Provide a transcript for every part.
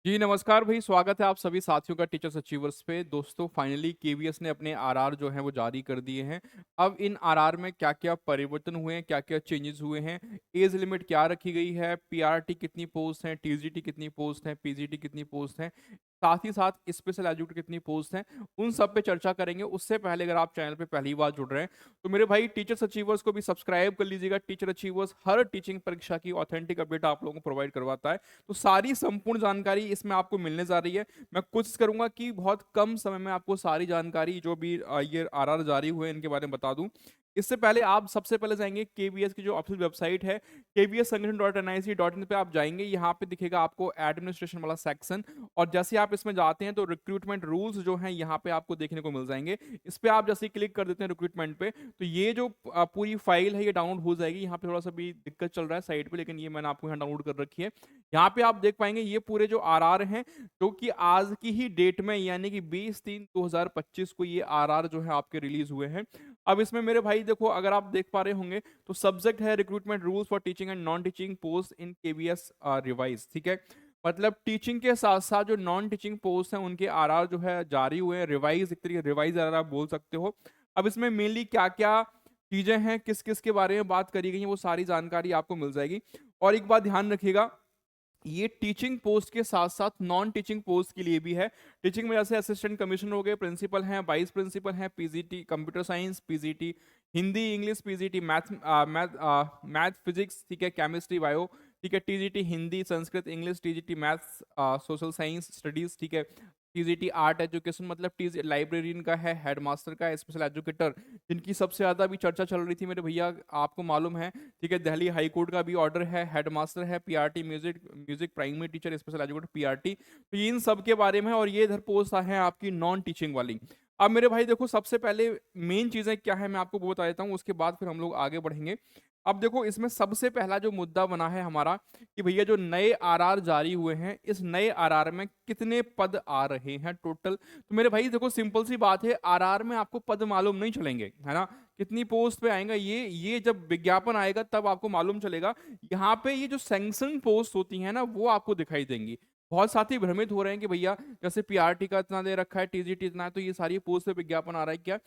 जी, नमस्कार भई, स्वागत है आप सभी साथियों का टीचर्स अचीवर्स पे। दोस्तों फाइनली केवीएस ने अपने आरआर जो हैं वो जारी कर दिए हैं। अब इन आरआर में क्या-क्या परिवर्तन हुए हैं, क्या-क्या चेंजेस हुए हैं, ऐज लिमिट क्या रखी गई है, पीआरटी कितनी पोस्ट हैं, टीजीटी कितनी पोस्ट हैं, पीजीटी कितनी पोस्ट हैं, साथ ही साथ स्पेशल एजुकेट कितनी पोस्ट हैं, उन सब पे चर्चा करेंगे। उससे पहले अगर आप चैनल पे पहली बार जुड़ रहे हैं, तो मेरे भाई टीचर्स अचीवर्स को भी सब्सक्राइब कर लीजिएगा। टीचर अचीवर्स हर टीचिंग परीक्षा की ऑथेंटिक अपडेट आप लोगों को प्रोवाइड करवाता है। तो सारी संपूर्ण जानकारी इसमें आपको मिलने जा रही है। मैं कोशिश करूँगा कि बहुत कम समय में आपको सारी जानकारी जो भी ये आरआर जारी हुए हैं इनके बारे में बता दूँ। इससे पहले आप सबसे पहले जाएँगे केवीएस की जो ऑफ़िशियल वेबसाइट है, kvssangathan.nic.in पे आप जाएँगे। यहाँ पे दिखेगा आपको एडमिनिस्ट्रेशन वाला सेक्शन, और जैसे ही आप इसमें जाते हैं तो रिक्रूटमेंट रूल्स जो हैं यहाँ पे आपको देखने को मिल जाएँगे। इस पे आप जैसे ही क्लिक कर देते हैं रिक्रूटमेंट पे, तो ये जो पूरी फाइल है ये डाउनलोड हो जाएगी। यहाँ पे थोड़ा-सा भी दिक्कत चल रहा है साइड पे, लेकिन ये मैंने आपको यहाँ डाउनलोड कर रखी है। यहाँ पे आप देख पाएँगे ये पूरे जो आरआर हैं, जो कि आज की ही डेट में यानी कि 20/3/2025 को ये आरआर जो है आपके रिलीज़ हुए हैं। अब इसमें मेरे भाई देखो, अगर आप देख पा रहे होंगे तो सब्जेक्ट है recruitment rules for teaching and non teaching post in KVS revise, ठीक है? मतलब टीचिंग के साथ-साथ जो नॉन टीचिंग पोस्ट हैं उनके आरआर जो है जारी हुए हैं, रिवाइज़, एक तरीके रिवाइज़ आरआर आप बोल सकते हो। अब इसमें मेनली क्या-क्या चीज़ें हैं, किस-किस के बारे में बात करी गई हैं, वो सारी जानकारी आपको मिल जाएगी। और एक बात ध्यान रखिएगा, ये टीचिंग पोस्ट के साथ-साथ नॉन टीचिंग पोस्ट के लिए भी है। टीचिंग में जैसे असिस्टेंट कमिश्नर हो गए, प्रिंसिपल हैं, वाइस प्रिंसिपल हैं, PGT computer science, PGT Hindi, English, PGT math, physics, ठीक है, केमिस्ट्री, बायो, ठीक है, TGT Hindi, Sanskrit, English, TGT maths, social science studies, ठीक है, टीजीटी आर्ट एजुकेशन, मतलब टीजी लाइब्रेरियन का है, हेडमास्टर का है, स्पेशल एजुकेटर, जिनकी सबसे ज़्यादा अभी चर्चा चल रही थी मेरे भैया, आपको मालूम है, ठीक है, दिल्ली हाई कोर्ट का भी ऑर्डर है, हेडमास्टर है, PRT music music primary teacher, special educator, PRT. तो ये इन सब के बारे में, और ये इधर पोस्ट है आपकी नॉन टीचिंग वाली। अब मेरे भाई देखो, सबसे पहले मेन चीज़ें क्या है मैं आपको वो बता देता हूँ, उसके बाद फिर हम लोग आगे बढ़ेंगे। अब देखो, इसमें सबसे पहला जो मुद्दा बना है हमारा, कि भैया जो नए आरआर जारी हुए हैं, इस नए आरआर में कितने पद आ रहे हैं टोटल। तो मेरे भाई देखो, सिंपल सी बात है, आरआर में आपको पद मालूम नहीं चलेंगे, है ना? कितनी पोस्ट पे आएगा, ये जब विज्ञापन आएगा तब आपको मालूम चलेगा। यहाँ पे ये जो सैंक्शन पोस्ट होती है ना, वो आपको दिखाई देंगी। बहुत साथी भ्रमित हो रहे हैं कि भैया जैसे पीआरटी का इतना दे रखा है, टीजीटी इतना है, तो ये सारी पोस्ट पे विज्ञापन आ रहा है क्या?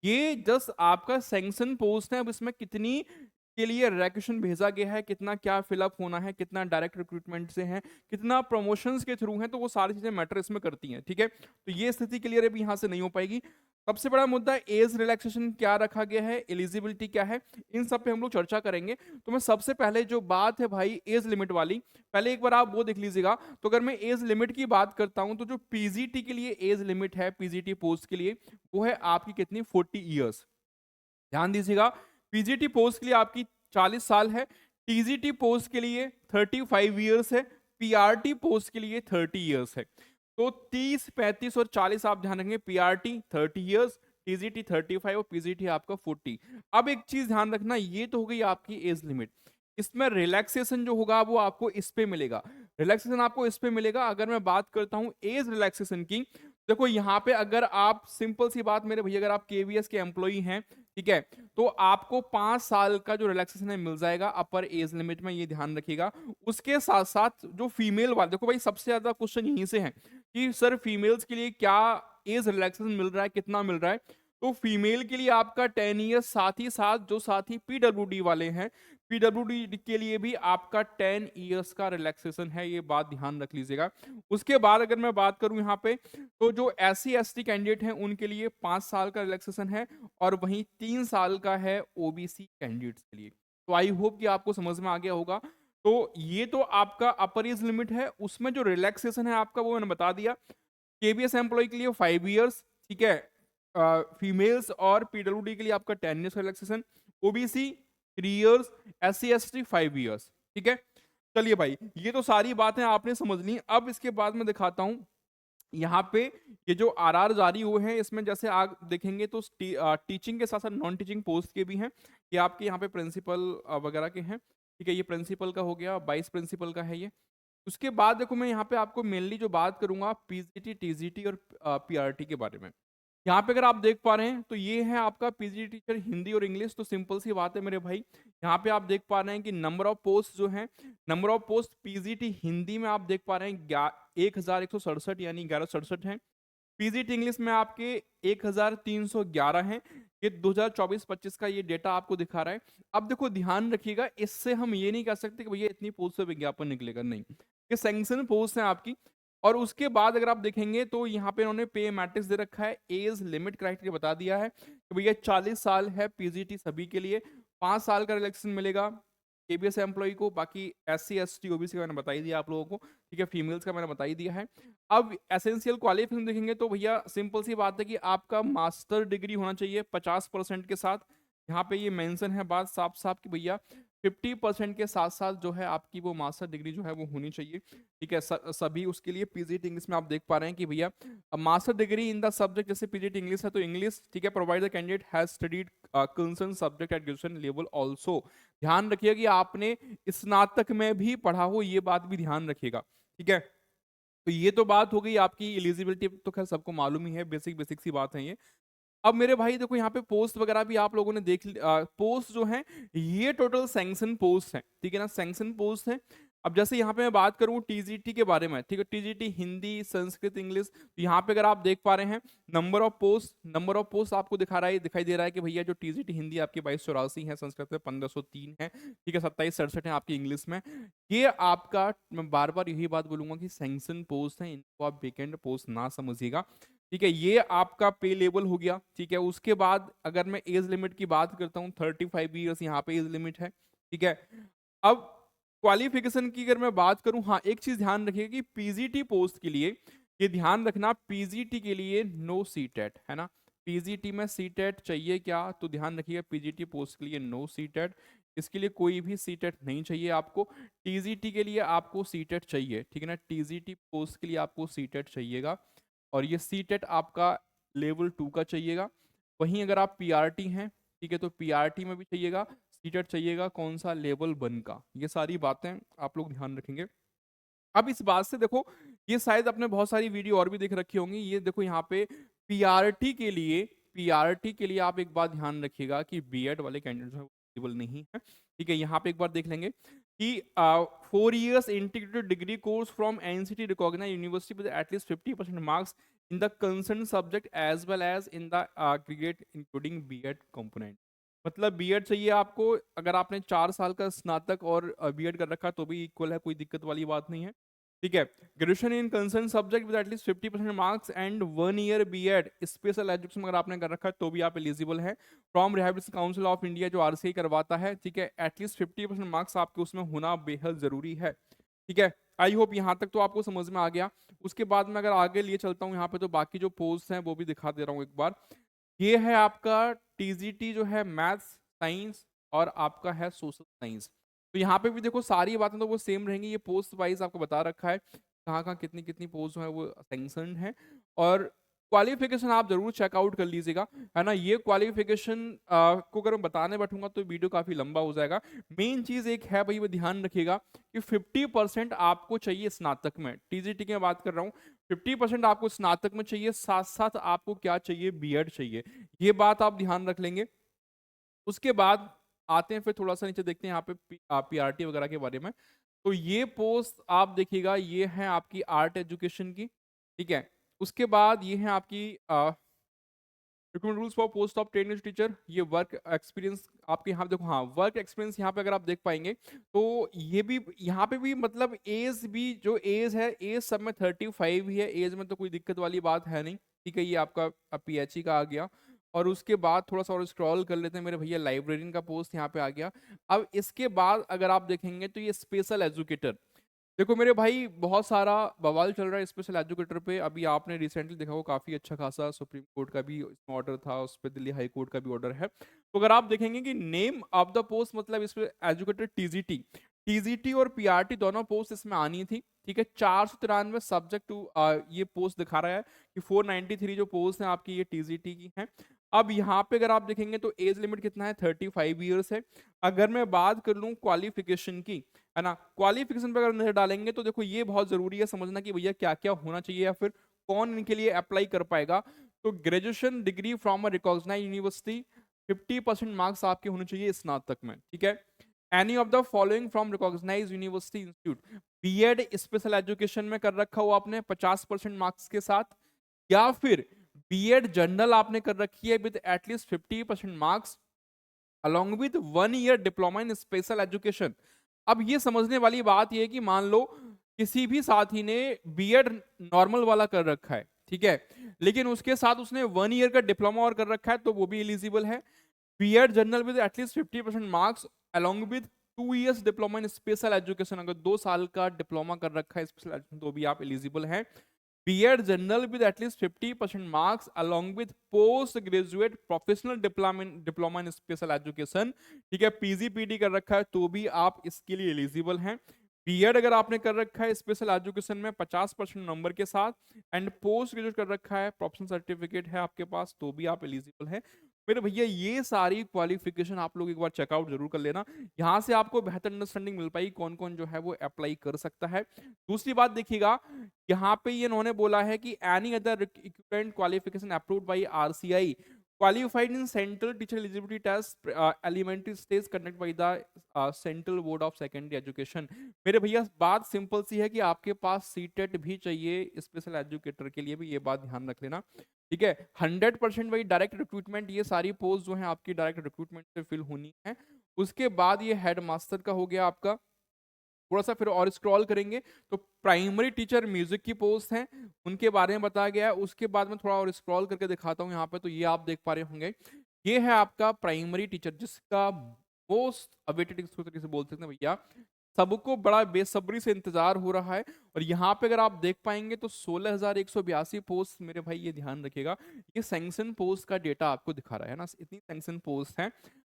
ये जस्ट आपका सैंक्शन पोस्ट है। अब इसमें कितनी के लिए रैक्यूशन भेजा गया है, कितना क्या फिलअप होना है, कितना डायरेक्ट रिक्रूटमेंट से है, कितना प्रमोशंस के थ्रू है, तो वो सारी चीजें मैटर इसमें करती हैं, ठीक है? तो ये स्थिति क्लियर अभी यहाँ से नहीं हो पाएगी। सबसे बड़ा मुद्दा एज रिलैक्सेशन क्या रखा गया है, एलिजिबिलिटी क्या है, इन सब पे हम लोग चर्चा करेंगे। तो मैं सबसे पहले जो बात है भाई एज लिमिट वाली, पहले एक बार आप वो देख लीजिएगा। तो अगर मैं एज लिमिट की बात करता हूं, तो जो पीजीटी के लिए एज लिमिट है, पीजीटी पोस्ट के लिए, वो है आपकी कितनी, 40 ईयर्स। ध्यान दीजिएगा, पीजीटी पोस्ट के लिए आपकी 40 साल है, टीजीटी पोस्ट के लिए 35 ईयर्स है, पीआरटी पोस्ट के लिए 30 ईयर्स है। तो 30, 35 और 40 आप ध्यान रखेंगे। पीआरटी 30 ईयर्स, टीजीटी 35 और पीजीटी आपका 40। अब एक चीज ध्यान रखना, ये तो हो गई आपकी एज लिमिट। इसमें रिलैक्सेशन जो होगा वो आपको इस पे मिलेगा। रिलैक्सेशन आपको इस पे मिलेगा। अगर मैं बात करता हूं एज रिलैक्सेशन की, देखो यहाँ पे अगर आप, सिंपल सी बात मेरे भैया, अगर आप केवीएस के एम्प्लॉई हैं, ठीक है, तो आपको 5 साल का जो रिलैक्सेशन है मिल जाएगा अपर एज लिमिट में, ये ध्यान रखिएगा। उसके साथ साथ जो फीमेल वाले, देखो भाई सबसे ज्यादा क्वेश्चन यहीं से है कि सर फीमेल्स के लिए क्या एज रिलैक्सेशन मिल रहा है, कितना मिल रहा है। तो फीमेल के लिए आपका 10 ईयर्स, साथ ही साथ जो साथी पीडब्ल्यूडी वाले हैं, पीडब्ल्यूडी के लिए भी आपका 10 ईयर्स का रिलैक्सेशन है, ये बात ध्यान रख लीजिएगा। उसके बाद अगर मैं बात करूं यहाँ पे, तो जो SC ST कैंडिडेट हैं उनके लिए 5 साल का रिलैक्सेशन है, और वहीं 3 साल का है ओबीसी कैंडिडेट्स के लिए। तो आई होप कि आपको समझ में आ गया होगा। तो ये तो आपका अपर एज लिमिट है, उसमें जो रिलैक्सेशन है आपका वो मैंने बता दिया। केबीएस एम्प्लॉय के लिए 5 ईयर्स, ठीक है, फीमेल्स और पीडब्ल्यूडी के लिए आपका 10 ईयर्स का relaxation, OBC 3 years, SC ST 5 years, ठीक है। चलिए भाई, ये तो सारी बातें आपने समझ ली। अब इसके बाद मैं दिखाता हूं यहाँ पे, ये जो आरआर जारी हुए हैं इसमें जैसे आप देखेंगे तो टीचिंग के साथ साथ नॉन टीचिंग पोस्ट के भी हैं। ये आपके यहाँ पे प्रिंसिपल वगैरह के हैं, ठीक है, ये प्रिंसिपल का हो गया, वाइस प्रिंसिपल का है ये। उसके बाद देखो, मैं यहाँ पे आपको मेनली जो बात करूंगा पीजीटी, टीजीटी और पीआरटी के बारे में। यहाँ पे अगर आप देख पा रहे हैं तो ये है आपका पीजी टीचर हिंदी और इंग्लिश। तो सिंपल सी बात है मेरे भाई, यहाँ पे आप देख पा रहे हैं कि नंबर ऑफ पोस्ट जो है, number of post PGT Hindi में आप देख पा रहे हैं 1167 यानी 1167 है। पीजीटी इंग्लिश में आपके 1311 हैं। ये 2024-25 का ये डेटा आपको दिखा रहा है। अब देखो ध्यान रखिएगा, इससे हम ये नहीं कह सकते कि भैया इतनी पोस्ट से विज्ञापन निकलेगा, नहीं। ये सैंक्शन पोस्ट है आपकी। और उसके बाद अगर आप देखेंगे तो यहाँ पे उन्होंने पे मैट्रिक्स दे रखा है, एज लिमिट क्राइटेरिया बता दिया है कि भैया 40 साल है पीजीटी सभी के लिए, 5 साल का रिलैक्सेशन मिलेगा केबीएस एम्प्लॉय को। बाकी एससी एसटी ओबीसी का मैंने बता ही दिया आप लोगों को, ठीक है, फीमेल्स का मैंने बता ही दिया है। अब एसेंशियल क्वालिफिकेशन देखेंगे तो भैया सिंपल सी बात है कि आपका मास्टर डिग्री होना चाहिए 50% के साथ। यहाँ पे ये मेंशन है बात साफ साफ कि भैया 50% के साथ साथ जो है आपकी वो मास्टर डिग्री जो है वो होनी चाहिए, ठीक है। सभी उसके लिए पीजीटी इंग्लिश में आप देख पा रहे हैं कि भैया master degree in the subject, जैसे पीजीटी इंग्लिश है तो इंग्लिश, ठीक है, provide the candidate has studied concern subject at graduation level also. ध्यान रखिएगा कि आपने स्नातक में भी पढ़ा हो, ये बात भी ध्यान रखिएगा, ठीक है। तो ये तो बात हो गई आपकी एलिजिबिलिटी, तो खैर सबको मालूम ही है, बेसिक बेसिक सी बात है ये। अब मेरे भाई देखो यहाँ पे पोस्ट वगैरह भी आप लोगों ने पोस्ट जो है ये टोटल सैंक्शन पोस्ट है, ठीक है ना, सैंक्शन पोस्ट है। अब जैसे यहाँ पे मैं बात करूँ टीजीटी के बारे में, ठीक है, टीजीटी हिंदी संस्कृत इंग्लिश, तो यहाँ पे अगर आप देख पा रहे हैं नंबर ऑफ पोस्ट आपको दिखाई दे रहा है कि भैया जो टीजीटी हिंदी आपकी 2284 है, संस्कृत में 1503 है, ठीक है, 2767 है आपकी इंग्लिश में। ये आपका, मैं बार बार यही बात बोलूंगा कि सैंक्शन पोस्ट है, इनको आप वेकेंट पोस्ट ना समझिएगा, ठीक है। ये आपका पे लेवल हो गया, ठीक है। उसके बाद अगर मैं एज लिमिट की बात करता हूँ 35 ईयर्स यहाँ पे एज लिमिट है, ठीक है। अब क्वालिफिकेशन की अगर मैं बात करूं, हाँ एक चीज ध्यान रखिएगा कि पीजीटी पोस्ट के लिए ये ध्यान रखना, पीजीटी के लिए नो सीटेट है ना। पीजीटी में सीटेट चाहिए क्या, तो ध्यान रखिएगा पीजीटी पोस्ट के लिए नो सीटेट, इसके लिए कोई भी सीटेट नहीं चाहिए आपको। टीजीटी के लिए आपको सीटेट चाहिए, ठीक है ना, टीजीटी पोस्ट के लिए आपको सीटेट चाहिएगा, और ये सीटेट आपका लेवल 2 का चाहिएगा। वहीं अगर आप पीआरटी हैं, ठीक है, तो पीआरटी में भी चाहिएगा सीटेट चाहिएगा, कौन सा, लेवल 1 का। ये सारी बातें आप लोग ध्यान रखेंगे। अब इस बात से देखो, ये शायद आपने बहुत सारी वीडियो और भी देख रखी होंगी, ये देखो यहाँ पे पीआरटी के लिए, आप एक बात ध्यान रखिएगा कि बीएड वाले कैंडिडेट जो है एलिजिबल नहीं है, ठीक है। यहाँ पे एक बार देख लेंगे कि 4 years integrated degree course from NCT recognized university with at least 50% marks in the concern subject as well as in the aggregate including BEd component. मतलब बीएड चाहिए आपको, अगर आपने 4 साल का स्नातक और बीएड कर रखा तो भी इक्वल है, कोई दिक्कत वाली बात नहीं है, ठीक है। Graduation in concern subject with at least 50% marks and 1 year BEd special education अगर आपने कर रखा है तो भी आप एलिजिबल हैं from rehabilitation council of India जो आरसीआई करवाता है, ठीक है। एटलीस्ट 50% मार्क्स आपके उसमें होना बेहद जरूरी है, ठीक है। आई होप यहाँ तक तो आपको समझ में आ गया। उसके बाद में अगर आगे लिए चलता हूँ यहाँ पे, तो बाकी जो पोस्ट हैं वो भी दिखा दे रहा हूँ एक बार। ये है आपका टीजीटी जो है मैथ्स साइंस, और आपका है सोशल साइंस। तो यहाँ पे भी देखो सारी बातें तो वो सेम रहेंगी, ये पोस्ट वाइज आपको बता रखा है कहाँ कहाँ कितनी कितनी पोस्ट जो है वो सैंक्शनड है। और क्वालिफिकेशन आप जरूर चेकआउट कर लीजिएगा, है ना। ये क्वालिफिकेशन को अगर मैं बताने बैठूंगा तो वीडियो काफी लंबा हो जाएगा। मेन चीज एक है भाई, वो ध्यान रखिएगा कि 50% आपको चाहिए स्नातक में, टीजीटी की मैं बात कर रहा हूँ, 50% आपको स्नातक में चाहिए, साथ साथ आपको क्या चाहिए, बीएड चाहिए, ये बात आप ध्यान रख लेंगे। उसके बाद आते हैं फिर थोड़ा सा नीचे देखते हैं यहाँ पे पीआरटी वगैरह के बारे में। तो ये पोस्ट आप देखिएगा, ये है आपकी आर्ट एजुकेशन की, ठीक है। उसके बाद ये है आपकी recruitment rules for post of training teacher, ये वर्क एक्सपीरियंस आपके यहाँ देखो, हाँ वर्क एक्सपीरियंस यहाँ पे अगर आप देख पाएंगे तो ये भी यहाँ पे भी मतलब एज भी, जो एज है एज सब में 35 ही है, एज में तो कोई दिक्कत वाली बात है नहीं, ठीक है। ये आपका पीएचई का आ गया। और उसके बाद थोड़ा सा और स्क्रॉल कर लेते हैं मेरे भैया, लाइब्रेरियन का पोस्ट यहाँ पे आ गया। अब इसके बाद अगर आप देखेंगे तो ये स्पेशल एजुकेटर, देखो मेरे भाई बहुत सारा बवाल चल रहा है स्पेशल एजुकेटर पे। अभी आपने रिसेंटली देखा हो काफी अच्छा खासा सुप्रीम कोर्ट का भी ऑर्डर था, उस पर दिल्ली हाई कोर्ट का भी ऑर्डर है। तो अगर आप देखेंगे कि नेम ऑफ द पोस्ट, मतलब इस पे एजुकेटर टीजीटी, टीजीटी और पीआरटी दोनों पोस्ट इसमें आनी थी, ठीक है। 493 सब्जेक्ट टू ये पोस्ट दिखा रहा है कि 493 जो पोस्ट है आपकी ये टीजीटी की है। अब यहाँ पे अगर आप देखेंगे तो एज लिमिट कितना है, 35 ईयर्स है। अगर मैं बात कर लूँ क्वालिफिकेशन की, है ना, क्वालिफिकेशन पे अगर नजर डालेंगे तो देखो ये बहुत जरूरी है समझना कि भैया क्या क्या होना चाहिए या फिर कौन इनके लिए अप्लाई कर पाएगा। तो graduation degree from a recognized university, 50% marks आपके होने चाहिए स्नातक में, ठीक है। Any of the following from recognized university institute, BEd special education में कर रखा हो आपने 50% मार्क्स के साथ, या फिर बीएड जनरल आपने कर रखी है with at least 50% marks along with 1 year diploma in special education. अब ये समझने वाली बात ये है कि मान लो किसी भी साथी ने बीएड नॉर्मल वाला कर रखा है, ठीक है, लेकिन उसके साथ उसने 1 year का डिप्लोमा और कर रखा है तो वो भी एलिजिबल है। BEd general with at least 50% marks along with 2 years diploma in special education, अगर 2 साल का डिप्लोमा कर रखा है स्पेशल एजुकेशन तो भी आप एलिजिबल हैं। BEd general with at least 50% marks along with post graduate professional diploma in special education, ठीक है, पीजीपीडी कर रखा है तो भी आप इसके लिए एलिजिबल हैं। बीएड अगर आपने कर रखा है स्पेशल एजुकेशन में 50% नंबर के साथ एंड पोस्ट ग्रेजुएट कर रखा है, प्रोफेशनल सर्टिफिकेट है आपके पास तो भी आप एलिजिबल हैं। मेरे भैया ये सारी क्वालिफिकेशन आप लोग एक बार चेकआउट जरूर कर लेना, यहाँ से आपको बेहतर अंडरस्टैंडिंग मिल पाएगी कौन कौन जो है वो अप्लाई कर सकता है। दूसरी बात देखिएगा, यहाँ पे ये इन्होंने बोला है कि any other equivalent qualification approved by RCI qualified in central teacher eligibility test elementary stage conducted by the central board of secondary education। मेरे भैया बात सिंपल सी है कि आपके पास सीटेट भी चाहिए स्पेशल एजुकेटर के लिए भी, ये बात ध्यान रख लेना, ठीक है। 100% वही डायरेक्ट रिक्रूटमेंट, ये सारी पोस्ट जो है आपकी डायरेक्ट रिक्रूटमेंट से फिल होनी है। उसके बाद ये हेड मास्टर का हो गया आपका, थोड़ा सा फिर और स्क्रॉल करेंगे तो प्राइमरी टीचर म्यूजिक की पोस्ट हैं उनके बारे में बताया गया है। उसके बाद में थोड़ा और स्क्रॉल करके दिखाता हूँ यहाँ पे, तो ये आप देख पा रहे होंगे, ये है आपका प्राइमरी टीचर जिसका मोस्ट अवेटेड इसको तरीके से बोल सकते हैं भैया, सबको बड़ा बेसब्री से इंतजार हो रहा है। और यहाँ पे अगर आप देख पाएंगे तो 16,182 पोस्ट, मेरे भाई ये ध्यान रखिएगा, ये सैंक्शन पोस्ट का डेटा आपको दिखा रहा है ना, इतनी सैंक्शन पोस्ट है।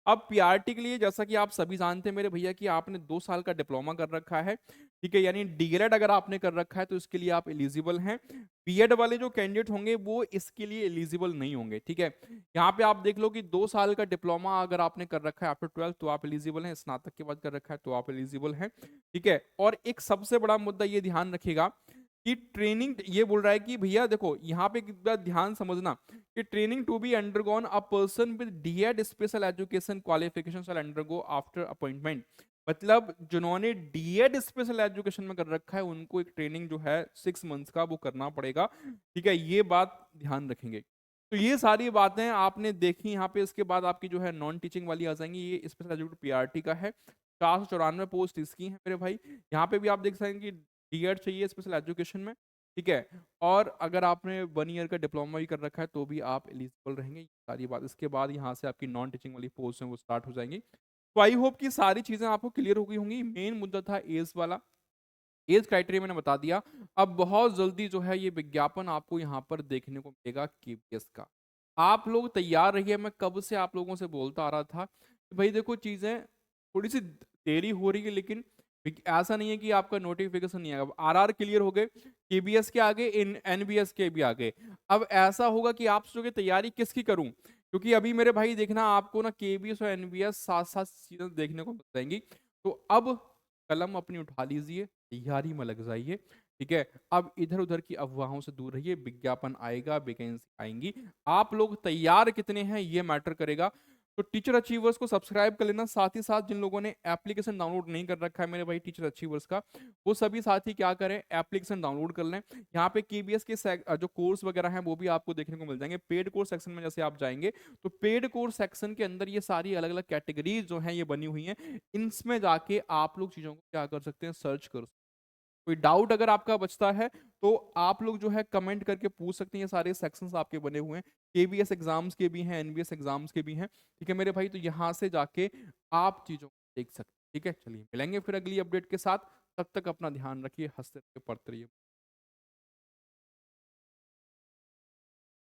अब पीआरटी के लिए जैसा कि आप सभी जानते हैं मेरे भैया कि आपने 2 साल का डिप्लोमा कर रखा है, ठीक है, यानी डीएलएड अगर आपने कर रखा है तो इसके लिए आप एलिजिबल हैं। बीएड वाले जो कैंडिडेट होंगे वो इसके लिए एलिजिबल नहीं होंगे, ठीक है। यहाँ पे आप देख लो कि 2 साल का डिप्लोमा अगर आपने कर रखा है आफ्टर 12 तो आप एलिजिबल हैं, स्नातक के बाद कर रखा है तो आप एलिजिबल हैं, ठीक है। और एक सबसे बड़ा मुद्दा ये ध्यान रखिएगा कि ट्रेनिंग, ये बोल रहा है कि भैया देखो यहाँ पे एक बात ध्यान समझना कि training to be undergone a person with DEd special education qualification shall undergo after appointment. मतलब जिन्होंने डीएड स्पेशल एजुकेशन में कर रखा है उनको एक ट्रेनिंग जो है 6 मंथ्स का वो करना पड़ेगा, ठीक है, ये बात ध्यान रखेंगे। तो ये सारी बातें आपने देखी यहाँ पे। इसके बाद आपकी जो है नॉन टीचिंग वाली आ जाएंगी, ये स्पेशल एजुकेट पीआरटी का है, 494 पोस्ट इसकी है मेरे भाई। यहाँ पे भी आप देख सकेंगे कि डीएड चाहिए स्पेशल एजुकेशन में, ठीक है, और अगर आपने 1 ईयर का डिप्लोमा भी कर रखा है तो भी आप एलिजिबल रहेंगे, ये सारी बात। इसके बाद यहाँ से आपकी नॉन टीचिंग वाली पोस्ट है वो स्टार्ट हो जाएंगी। तो आई होप कि सारी चीजें आपको क्लियर हो गई होंगी। मेन मुद्दा था एज वाला, एज क्राइटेरिया मैंने बता दिया। अब बहुत जल्दी जो है ये विज्ञापन आपको यहाँ पर देखने को मिलेगा केपीएस का, आप लोग तैयार रहिए। मैं कब से आप लोगों से बोलता आ रहा था कि भाई देखो चीजें थोड़ी सी देरी हो रही है, लेकिन ऐसा नहीं है कि आपका नोटिफिकेशन नहीं आएगा। आरआर क्लियर हो गए, केबीएस के आगे, इन एनबीएस के भी आगे। अब ऐसा होगा कि आप सोचोगे तैयारी किसकी करूं, क्योंकि अभी मेरे भाई देखना आपको ना केबीएस और एनबीएस साथ साथ चीजें देखने को मिल जाएंगी। तो अब कलम अपनी उठा लीजिए, तैयारी में लग जाइए, ठीक है। अब इधर उधर की अफवाहों से दूर रहिए, विज्ञापन आएगा, वैकेंसी आएंगी, आप लोग तैयार कितने हैं ये मैटर करेगा। तो टीचर अचीवर्स को सब्सक्राइब कर लेना, साथ ही साथ जिन लोगों ने एप्लीकेशन डाउनलोड नहीं कर रखा है मेरे भाई टीचर अचीवर्स का, वो सभी साथी क्या करें, एप्लीकेशन डाउनलोड कर लें। यहाँ पे केबीएस के जो कोर्स वगैरह हैं वो भी आपको देखने को मिल जाएंगे। पेड कोर्स सेक्शन में जैसे आप जाएंगे तो पेड कोर्स सेक्शन के अंदर ये सारी अलग अलग कैटेगरीज जो हैं ये बनी हुई हैं, इनमें जाके आप लोग चीज़ों को क्या कर सकते हैं, सर्च कर। कोई डाउट अगर आपका बचता है तो आप लोग जो है कमेंट करके पूछ सकते हैं, ये सारे सेक्शंस आपके बने हुए हैं, केबीएस एग्जाम्स के भी हैं, एनबीएस एग्जाम्स के भी हैं, ठीक है मेरे भाई। तो यहाँ से जाके आप चीज़ों को देख सकते हैं, ठीक है। चलिए मिलेंगे फिर अगली अपडेट के साथ, तब तक अपना ध्यान रखिए, हंसते रहिए, पढ़ते रहिए।